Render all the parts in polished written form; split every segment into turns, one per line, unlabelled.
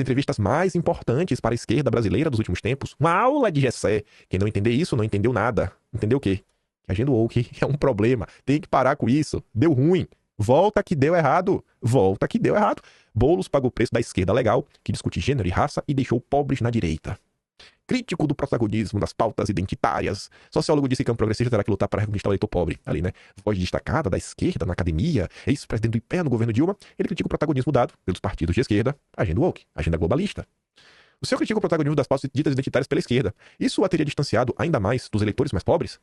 entrevistas mais importantes para a esquerda brasileira dos últimos tempos. Uma aula de Gessé. Quem não entender isso, não entendeu nada. Entendeu o quê? Que a agenda woke é um problema. Tem que parar com isso. Deu ruim. Volta que deu errado. Volta que deu errado. Boulos pagou o preço da esquerda legal, que discute gênero e raça e deixou pobres na direita. Crítico do protagonismo das pautas identitárias. Sociólogo disse que um progressista terá que lutar para reconquistar o eleitor pobre. Ali, né? Voz destacada da esquerda na academia, ex-presidente do IPEA no governo Dilma, ele critica o protagonismo dado pelos partidos de esquerda, agenda woke, agenda globalista. O senhor critica o protagonismo das pautas ditas identitárias pela esquerda. Isso a teria distanciado ainda mais dos eleitores mais pobres?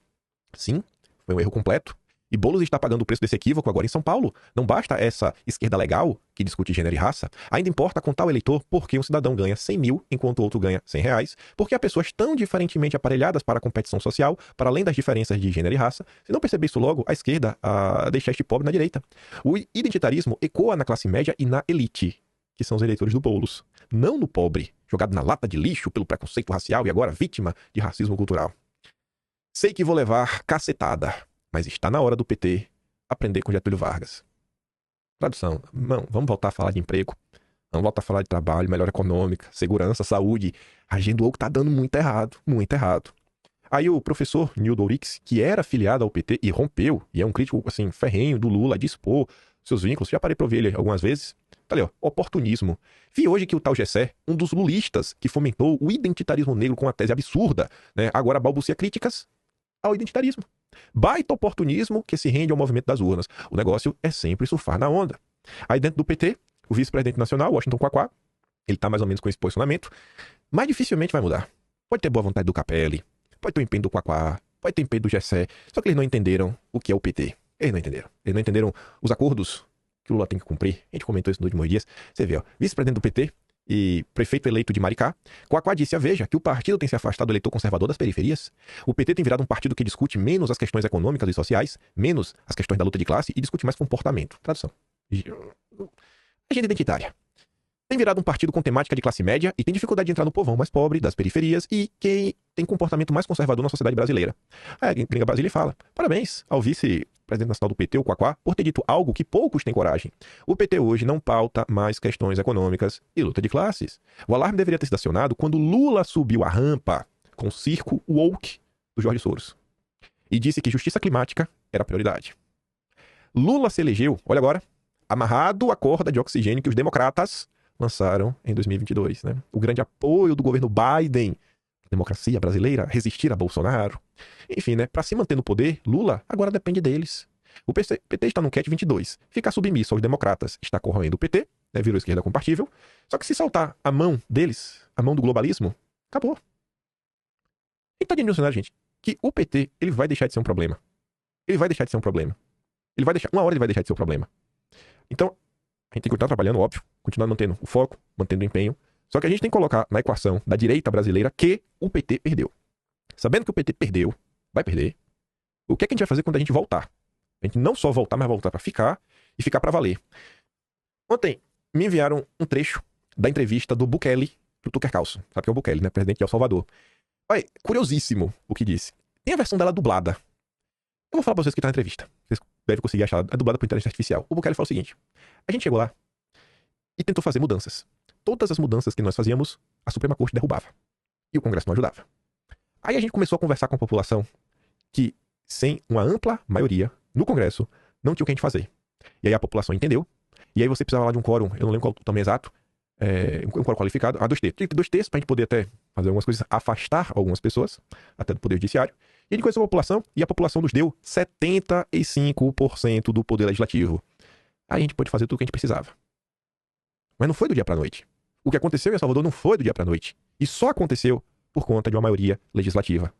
Sim, foi um erro completo. E Boulos está pagando o preço desse equívoco agora em São Paulo. Não basta essa esquerda legal, que discute gênero e raça, ainda importa contar ao eleitor por que um cidadão ganha 100 mil, enquanto o outro ganha 100 reais, porque há pessoas tão diferentemente aparelhadas para a competição social, para além das diferenças de gênero e raça. Se não perceber isso logo, a esquerda deixa este pobre na direita. O identitarismo ecoa na classe média e na elite, que são os eleitores do Boulos, não no pobre, jogado na lata de lixo pelo preconceito racial e agora vítima de racismo cultural. Sei que vou levar cacetada, mas está na hora do PT aprender com Getúlio Vargas. Tradução. Não, vamos voltar a falar de emprego. Vamos voltar a falar de trabalho, melhora econômica, segurança, saúde. A agenda woke tá dando muito errado, muito errado. Aí o professor Nildo Ourix, que era afiliado ao PT e rompeu, e é um crítico, assim, ferrenho do Lula, de expor seus vínculos, já parei pra ouvir ele algumas vezes. Tá ali, ó, oportunismo. Vi hoje que o tal Gessé, um dos lulistas que fomentou o identitarismo negro com uma tese absurda, né, agora balbucia críticas ao identitarismo. Baita oportunismo que se rende ao movimento das urnas. O negócio é sempre surfar na onda. Aí dentro do PT, o vice-presidente nacional, Washington Quaquá, ele tá mais ou menos com esse posicionamento, mas dificilmente vai mudar. Pode ter boa vontade do Capelli, pode ter o empenho do Quaquá, pode ter empenho do Gessé, só que eles não entenderam o que é o PT. Eles não entenderam. Eles não entenderam os acordos que o Lula tem que cumprir. A gente comentou isso nos últimos dias. Você vê, ó, vice-presidente do PT e prefeito eleito de Maricá, Quaquá disse a Veja que o partido tem se afastado do eleitor conservador das periferias. O PT tem virado um partido que discute menos as questões econômicas e sociais, menos as questões da luta de classe e discute mais comportamento. Tradução. Agenda identitária. Tem virado um partido com temática de classe média e tem dificuldade de entrar no povão mais pobre, das periferias e que tem comportamento mais conservador na sociedade brasileira. A Gringa Brasília fala: parabéns ao vice-presidente nacional do PT, o Quaquá, por ter dito algo que poucos têm coragem. O PT hoje não pauta mais questões econômicas e luta de classes. O alarme deveria ter sido acionado quando Lula subiu a rampa com o circo woke do Jorge Soros e disse que justiça climática era a prioridade. Lula se elegeu, olha agora, amarrado à corda de oxigênio que os democratas lançaram em 2022, né? O grande apoio do governo Biden, democracia brasileira, resistir a Bolsonaro. Enfim, né? Para se manter no poder, Lula agora depende deles. O PT está no CAT 22. Ficar submisso aos democratas está corroendo o PT, né? Virou esquerda compatível. Só que se saltar a mão deles, a mão do globalismo, acabou. E tá dizendo, né, gente, que o PT, ele vai deixar de ser um problema. Ele vai deixar de ser um problema. Uma hora ele vai deixar de ser um problema. Então, a gente tem que continuar trabalhando, óbvio, continuar mantendo o foco, mantendo o empenho. Só que a gente tem que colocar na equação da direita brasileira que o PT perdeu. Sabendo que o PT perdeu, vai perder, o que é que a gente vai fazer quando a gente voltar? A gente não só voltar, mas voltar pra ficar e ficar pra valer. Ontem me enviaram um trecho da entrevista do Bukele pro Tucker Carlson. Sabe que é o Bukele, né? Presidente de El Salvador. Olha, curiosíssimo o que disse. Tem a versão dela dublada. Eu vou falar pra vocês que tá na entrevista. Vocês devem conseguir achar. É dublada por inteligência artificial. O Bukele fala o seguinte: a gente chegou lá e tentou fazer mudanças. Todas as mudanças que nós fazíamos, a Suprema Corte derrubava. E o Congresso não ajudava. Aí a gente começou a conversar com a população que, sem uma ampla maioria no Congresso, não tinha o que a gente fazer. E aí a população entendeu. E aí você precisava lá de um quórum, eu não lembro qual o tamanho exato, um quórum qualificado, 2 terços. Tinha que ter 2 terços pra gente poder até fazer algumas coisas, afastar algumas pessoas, até do Poder Judiciário. E a gente conheceu a população, e a população nos deu 75% do Poder Legislativo. Aí a gente pôde fazer tudo o que a gente precisava. Mas não foi do dia pra noite. O que aconteceu em El Salvador não foi do dia pra noite. E só aconteceu por conta de uma maioria legislativa.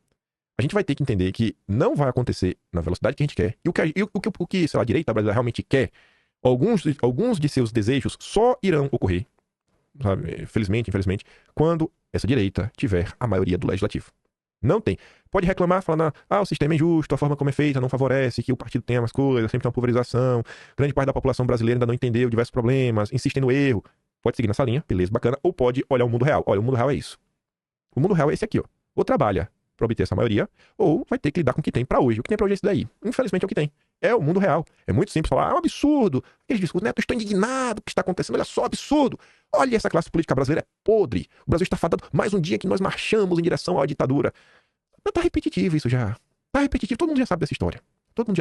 A gente vai ter que entender que não vai acontecer na velocidade que a gente quer. E o que sei lá, a direita brasileira realmente quer, alguns de seus desejos só irão ocorrer, sabe, felizmente, infelizmente, quando essa direita tiver a maioria do legislativo. Não tem. Pode reclamar falando, o sistema é injusto, a forma como é feita não favorece, que o partido tenha mais coisas, sempre tem uma pulverização, grande parte da população brasileira ainda não entendeu diversos problemas, insistem no erro. Pode seguir nessa linha, beleza, bacana, ou pode olhar o mundo real. Olha, o mundo real é isso. O mundo real é esse aqui, ó. Ou trabalha para obter essa maioria, ou vai ter que lidar com o que tem para hoje. O que tem para hoje é isso daí. Infelizmente é o que tem. É o mundo real. É muito simples falar, é um absurdo. Aqueles discursos, né? Eu estou indignado com o que está acontecendo, olha só, absurdo. Olha, essa classe política brasileira é podre. O Brasil está fadado mais um dia que nós marchamos em direção à ditadura. Tá repetitivo isso já. Tá repetitivo, todo mundo já sabe dessa história.